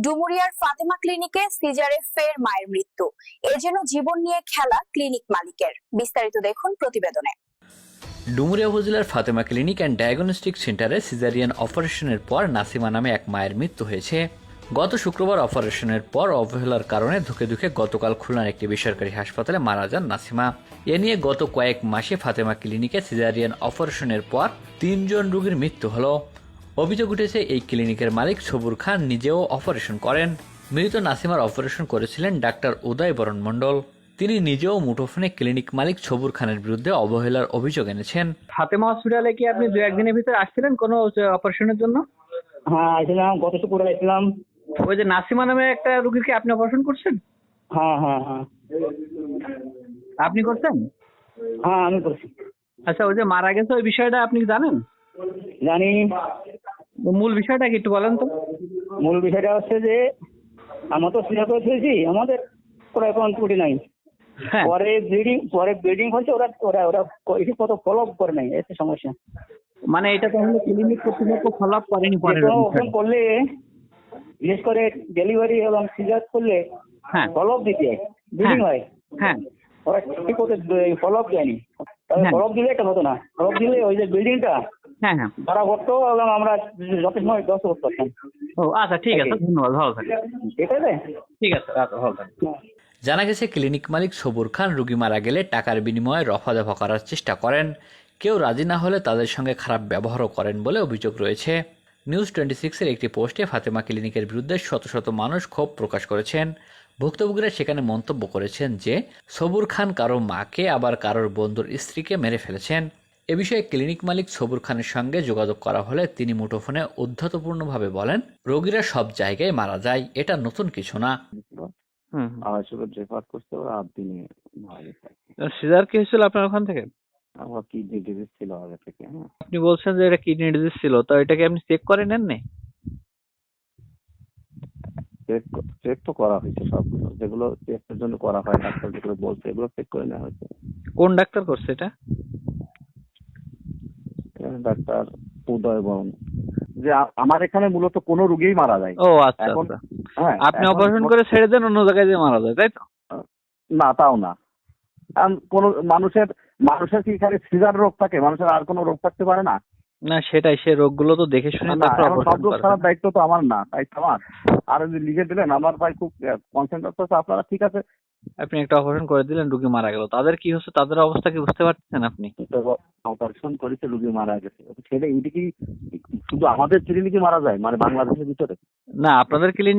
ডুমুরিয়ার ফাতেমা ক্লিনিকে সিজারে ফের মায়ের মৃত্যু। এ যেন জীবন নিয়ে খেলা ক্লিনিক মালিকের। বিস্তারিত দেখুন প্রতিবেদনে। ডুমুরিয়া উপজেলার ফাতেমা ক্লিনিক অ্যান্ড ডায়াগনস্টিক সেন্টারে সিজারিয়ান অপারেশনের পর নাসিমা নামে এক মায়ের মৃত্যু হয়েছে। গত শুক্রবার অপারেশনের পর অবহেলার কারণে ধুকে ধুকে গতকাল খুলনার একটি বেসরকারি হাসপাতালে মারা যান নাসিমা। এ নিয়ে গত কয়েক মাসে ফাতেমা ক্লিনিকে সিজারিয়ান অপারেশনের পর ৩ জন রোগীর মৃত্যু হলো। অভিযোগ উঠেছে এই ক্লিনিকের মালিক সবুর খান নিজেও অপারেশন করেন। মৃত নাসিমার অপারেশন করেছিলেন ডাক্তার উদয় বরণ মণ্ডল। তিনি নিজেও মুঠোফোনে ক্লিনিক মালিক সবুর খানের বিরুদ্ধে অবহেলার অভিযোগ এনেছেন। ফাতেমা হসপিটালে কি আপনি 2-1 দিনের ভিতরে আসছিলেন কোনো অপারেশনের জন্য? হ্যাঁ আসলাম, গত শুক্রবার আসলাম। ওই যে নাসিমা নামে একটা রোগীকে আপনি অপারেশন করছেন? হ্যাঁ হ্যাঁ হ্যাঁ আপনি করছেন? হ্যাঁ আমি করছি। আচ্ছা, ওই যে মারা গেছে ওই বিষয়টা আপনি জানেন? জানি। মূল বিষয়টা কি একটু বলেন তো। মূল বিষয়টা হচ্ছে যে আমরা তো সিলেক্ট করে ফেলছি, আমাদের কোনো কোনো ত্রুটি নাই। হ্যাঁ, পরে ব্লিডিং হচ্ছে, ওরা ওরা ওরা এসে কত ফলো আপ করে নাই, এসে সমস্যা। মানে এটা তাহলে ক্লিনিক কর্তৃপক্ষ ফলো আপ করেনি পরে? ওপেন করলে, বিশেষ করে ডেলিভারি এবং সিজার করলে হ্যাঁ ফলো আপ দিতে হয়, ব্লিডিং হয়। হ্যাঁ ওরা ঠিক করতে ফলো আপ দেয়নি। তবে হ্যাঁ। ফলো আপ দিলে একটা হতো না, ফলো আপ দিলে ওই যে বিল্ডিংটা হ্যাঁ হ্যাঁ। ধরা করতো এবং আমরা যথেষ্ট সময় ব্যবস্থা করতে পারতাম। ও আচ্ছা, ঠিক আছে, ধন্যবাদ, ভালো থাকবেন। ঠিক আছে। ঠিক আছে, আচ্ছা, ভালো থাকবেন। জানা গেছে ক্লিনিক মালিক সবুর খান রোগী মারা গেলে টাকার বিনিময়ে রফাদফা করার চেষ্টা করেন। কেউ রাজি না হলে তাদের সঙ্গে খারাপ ব্যবহারও করেন বলে অভিযোগ রয়েছে। নিউজ 26-এর একটি পোস্টে ফাতেমা ক্লিনিকের বিরুদ্ধে শত শত মানুষ ক্ষোভ প্রকাশ করেছেন। ভুক্তভোগীরা সেখানে মন্তব্য করেছেন যে সবুর খান কারো মাকে আবার কারোর বন্ধুর স্ত্রীকে মেরে ফেলেছেন। এ বিষয়ে ক্লিনিক মালিক সবুর খানের সঙ্গে যোগাযোগ করা হলে তিনি মুঠোফোনে উদ্ধতপূর্ণভাবে বলেন, রোগীরা সব জায়গায় মারা যায়, এটা নতুন কিছু না। রেফার করছে ওরা 8 দিনে মারা গেছে। সিজার কি হয়েছিল আপনার ওখান থেকে? আমার কিডনি ডিজিজ ছিল আগে থেকে। হ্যাঁ, আপনি বলছেন যে এটা কিডনি ডিজিজ ছিল, তো এটাকে আপনি চেক করে নেননি? চেক তো করা হয়েছে, সবগুলো যেগুলো টেস্টের জন্য করা হয় ডাক্তার যেগুলো বলছে এগুলো চেক করে নেওয়া হয়েছে। কোন ডাক্তার করছে এটা? ডাক্তার উদয় বরণ। যে আমার এখানে মূলত কোনো রোগীই মারা যায়। ও আচ্ছা এখন- আচ্ছা। হ্যাঁ, আপনি এখন- অপারেশন করে ছেড়ে দেন, অন্য জায়গায় যেয়ে মারা যায়, তাই তো? না, তাও না। কারণ কোন মানুষের কি খালি সিজার রোগ থাকে, মানুষের আর কোনো রোগ থাকতে পারে না? না সেটাই, সে রোগগুলো তো দেখে শুনে না, তারপর এখন সব অপারেশন রোগ করা ছাড়ার হয়। দায়িত্ব তো আমার না, দায়িত্ব আমার। আর যদি লিখে দিলেন, আমার ভাই খুব কনসেন্ট্রেট করছে, আপনারা ঠিক আছে আপনি একটা অপারেশন করে দিলেন, রোগী মারা গেল, তাদের কি হচ্ছে, তাদের অবস্থা কি বুঝতে পারছেন আপনি? অপারেশন করেছে, রোগী মারা গেছে, সেটা এইটা কি শুধু আমাদের ক্লিনিকে মারা যায়, মানে বাংলাদেশের ভিতরে? না, আপনাদের ক্লিনিক